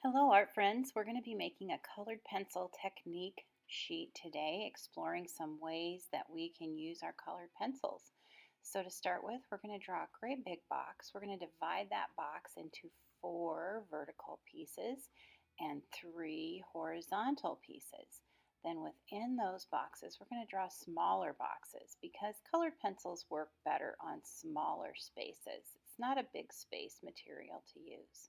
Hello, art friends. We're going to be making a colored pencil technique sheet today, exploring some ways that we can use our colored pencils. So to start with, we're going to draw a great big box. We're going to divide that box into 4 vertical pieces and 3 horizontal pieces. Then within those boxes, we're going to draw smaller boxes because colored pencils work better on smaller spaces. It's not a big space material to use.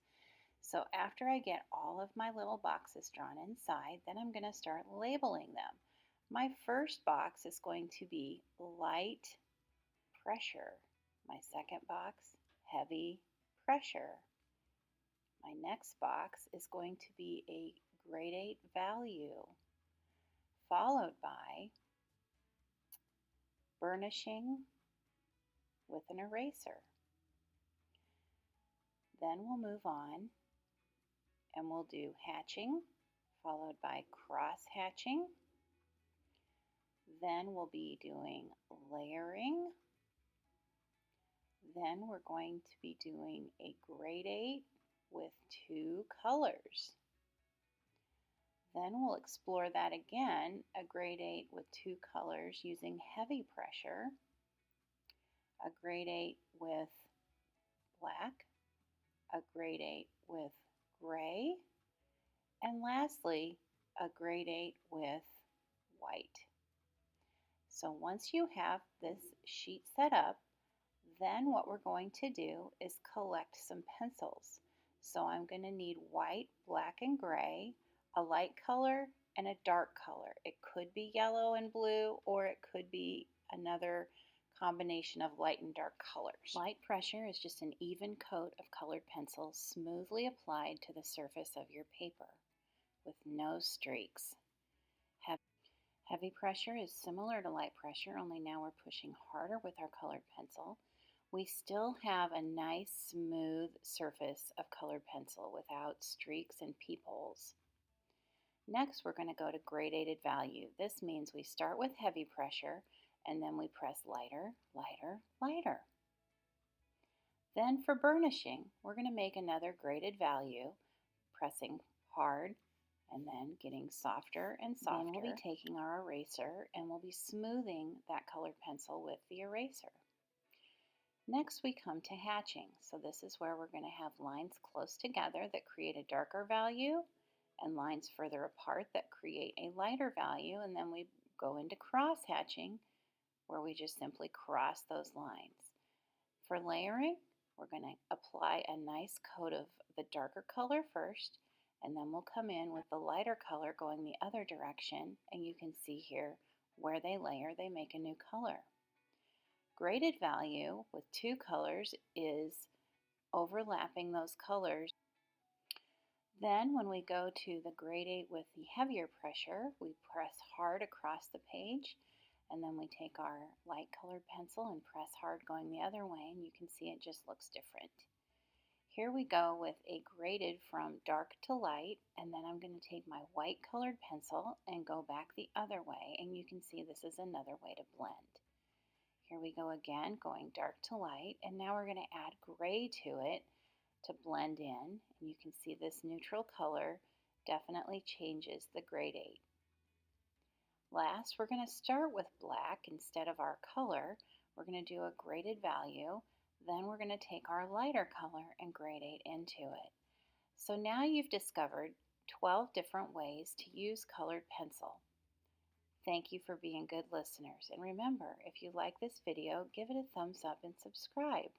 So after I get all of my little boxes drawn inside, then I'm going to start labeling them. My first box is going to be light pressure. My second box, heavy pressure. My next box is going to be a gradate value, followed by burnishing with an eraser. Then we'll move on and we'll do hatching, followed by cross hatching. Then we'll be doing layering. Then we're going to be doing a gradate with 2 colors. Then we'll explore that again, a gradate with 2 colors using heavy pressure, a gradate with black, a gradate with gray, and lastly, a gradate with white. So once you have this sheet set up, then what we're going to do is collect some pencils. So I'm going to need white, black, and gray, a light color, and a dark color. It could be yellow and blue, or it could be another combination of light and dark colors. Light pressure is just an even coat of colored pencil smoothly applied to the surface of your paper with no streaks. Heavy pressure is similar to light pressure, only now we're pushing harder with our colored pencil. We still have a nice smooth surface of colored pencil without streaks and peepholes. Next, we're going to go to gradated value. This means we start with heavy pressure and then we press lighter, lighter, lighter. Then for burnishing, we're going to make another graded value, pressing hard and then getting softer and softer. Then we'll be taking our eraser and we'll be smoothing that colored pencil with the eraser. Next we come to hatching. So this is where we're going to have lines close together that create a darker value and lines further apart that create a lighter value, and then we go into cross hatching where we just simply cross those lines. For layering, we're going to apply a nice coat of the darker color first, and then we'll come in with the lighter color going the other direction, and you can see here where they layer, they make a new color. Graded value with 2 colors is overlapping those colors. Then when we go to the gradate with the heavier pressure, we press hard across the page, and then we take our light colored pencil and press hard going the other way, and you can see it just looks different. Here we go with a graded from dark to light, and then I'm going to take my white colored pencil and go back the other way, and you can see this is another way to blend. Here we go again, going dark to light, and now we're going to add gray to it to blend in, and you can see this neutral color definitely changes the gradate. Last, we're going to start with black instead of our color. We're going to do a graded value. Then we're going to take our lighter color and gradate into it. So now you've discovered 12 different ways to use colored pencil. Thank you for being good listeners. And remember, if you like this video, give it a thumbs up and subscribe.